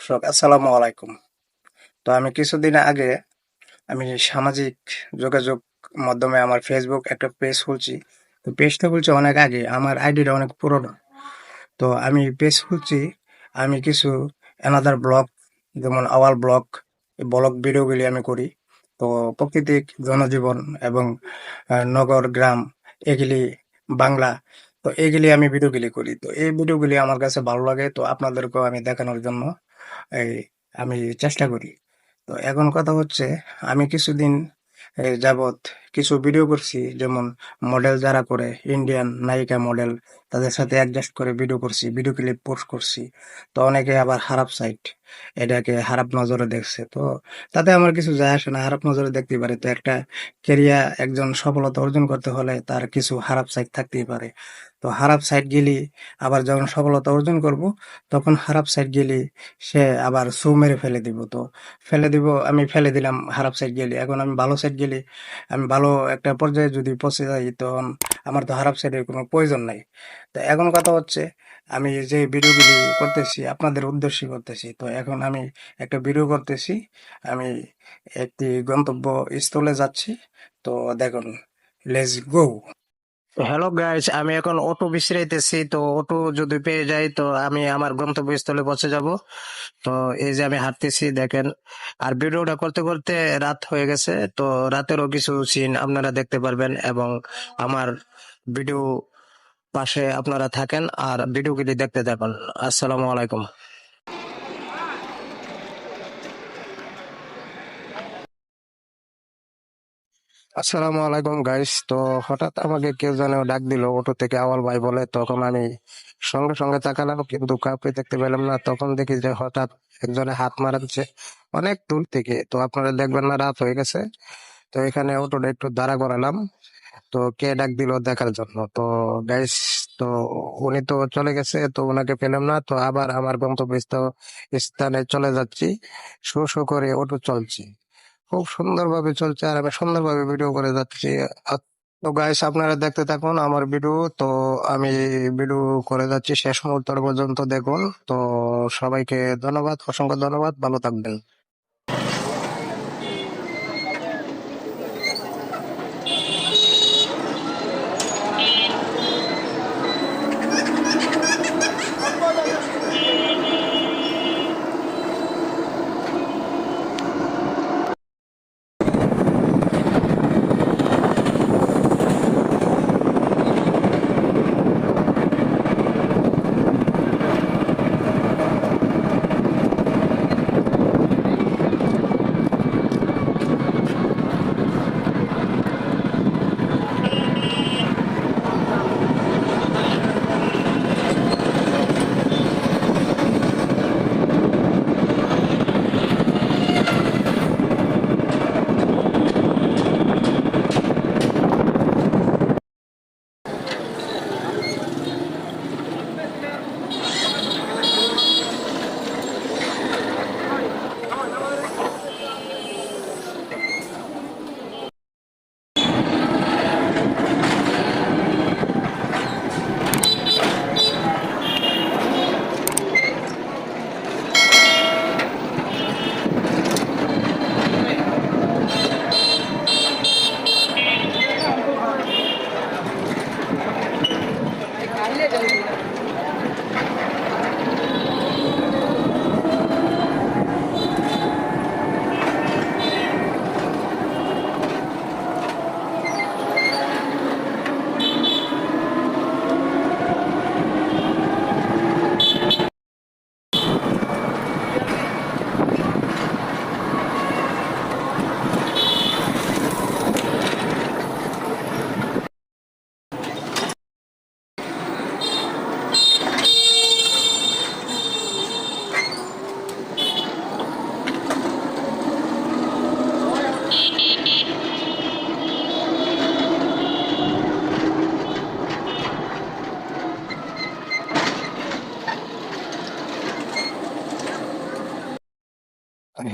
আসসালামু আলাইকুম। তো আমি কিছুদিন আগে আমি সামাজিক যোগাযোগ মাধ্যমে আমার ফেসবুক একটা পেজ খুলছি। তো পেজটা খুলছি অনেক আগে, আমার আইডিটা অনেক পুরনো। তো আমি পেজ খুলছি, আমি কিছু অ্যানাদার ব্লগ, যেমন আওয়াল ব্লগ, এই ব্লগ ভিডিওগুলি আমি করি। তো প্রাকৃতিক জনজীবন এবং নগর গ্রাম এগুলি, বাংলা, তো এগুলি আমি ভিডিওগুলি করি। তো এই ভিডিওগুলি আমার কাছে ভালো লাগে, তো আপনাদেরকেও আমি দেখানোর জন্য এই আমি চেষ্টা করি। তো এখন কথা হচ্ছে, আমি কিছুদিন যাবৎ কিছু ভিডিও করছি, যেমন মডেল যারা করে, ইন্ডিয়ান নায়িকা মডেল, তাদের সাথে অ্যাডজাস্ট করে ভিডিও করছি, ভিডিও ক্লিপ পোস্ট করছি। তো অনেকে আবার খারাপ সাইট, এটাকে খারাপ নজরে দেখছে। তো তাতে আমার কিছু যায় আসে না, খারাপ নজরে দেখতেই পারে। তো একটা কেরিয়ার, একজন সফলতা অর্জন করতে হলে তার কিছু খারাপ সাইড থাকতেই পারে। তো খারাপ সাইড গেলি, আবার যখন সফলতা অর্জন করব, তখন খারাপ সাইড গেলি সে আবার সু মেরে ফেলে দিব। তো ফেলে দিব, আমি ফেলে দিলাম খারাপ সাইড গেলি, এখন আমি ভালো সাইড গেলি, আমি ভালো একটা পর্যায়ে যদি পৌঁছে যাই, তখন আমার তো খারাপ সাইডের কোনো প্রয়োজন নাই। তো এখন কথা হচ্ছে, আমি যে ভিডিওগুলি করতেছি আপনাদের উদ্দেশ্যে করতেছি। তো এখন আমি একটা ভিডিও করতেছি, আমি একটি গন্তব্য স্থলে যাচ্ছি। তো দেখুন, লেটস গো। হ্যালো গাইস, আমি এখন অটো বিশ্রাইতেছি। তো অটো যদি পেয়ে যাই, তো আমি আমার গন্তব্যস্থলে পৌঁছে যাব। তো এই যে আমি হাঁটতেছি দেখেন, আর ভিডিওটা করতে করতে রাত হয়ে গেছে। তো রাতেরও কিছু সিন আপনারা দেখতে পারবেন, এবং আমার ভিডিও পাশে আপনারা থাকেন আর ভিডিওগুলি দেখতে থাকুন। আসসালামু আলাইকুম। আসসালামু আলাইকুম গাইস। তো হঠাৎ আমাকে কেউ যেন ডাক দিল অটো থেকে, আওয়াল ভাই বলে। তখন আমি সঙ্গে সঙ্গে তাকালাম, কিন্তু কাউকে দেখতে পেলাম না। তখন দেখি যে হঠাৎ একজনে হাত মারাচ্ছে অনেক দূর থেকে। তো আপনারা দেখবেন না, রাত হয়ে গেছে। তো এখানে অটোটা একটু দাঁড়া করালাম, তো কে ডাক দিল দেখার জন্য। তো গাইস, তো উনি তো চলে গেছে, তো ওনাকে পেলাম না। তো আবার আমার স্থানে চলে যাচ্ছি, শো শো করে অটো চলছে, খুব সুন্দরভাবে চলছে, আর আমি সুন্দরভাবে ভিডিও করে যাচ্ছি। তো গাইস, আপনারা দেখতে থাকুন আমার ভিডিও। তো আমি ভিডিও করে যাচ্ছি, শেষ মুহূর্ত পর্যন্ত দেখুন। তো সবাইকে ধন্যবাদ, অসংখ্য ধন্যবাদ, ভালো থাকবেন।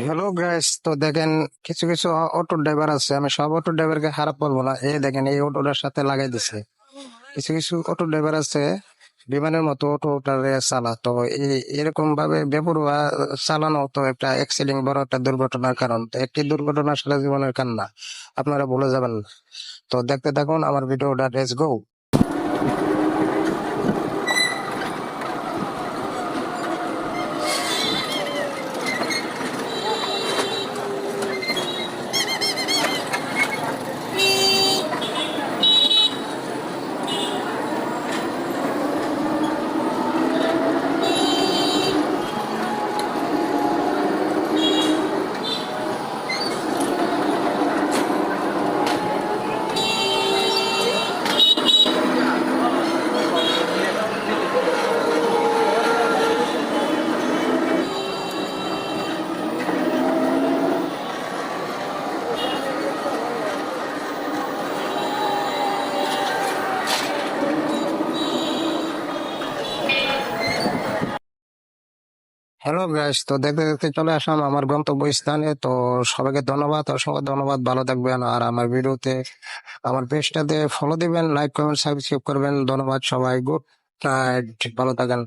হ্যালো গাইস, তো দেখেন, কিছু কিছু অটো ড্রাইভার আছে, আমি সব অটো ড্রাইভারকে খারাপ বলবো না, এই দেখেন এই অটোটার সাথে লাগাই দিছে। কিছু কিছু অটো ড্রাইভার আছে বিমানের মতো টোটালে চালাতো। এরকম ভাবে বেপরোয়া চালানো তো একটা এক্সিলিং বড় একটা দুর্ঘটনার কারণ। তো একটি দুর্ঘটনা সারা জীবনের কান্না, আপনারা ভুলে যাবেন না। তো দেখতে থাকুন আমার ভিডিওটা, লেটস গো। হ্যালো গাইস, তো দেখতে দেখতে চলে আসলাম আমার গন্তব্য স্থানে। তো সবাইকে ধন্যবাদ, অসংখ্য ধন্যবাদ, ভালো থাকবেন। আর আমার ভিডিওতে, আমার পেজটাতে ফলো দিবেন, লাইক কমেন্ট সাবস্ক্রাইব করবেন। ধন্যবাদ সবাই, গুড নাইট, ভালো থাকেন।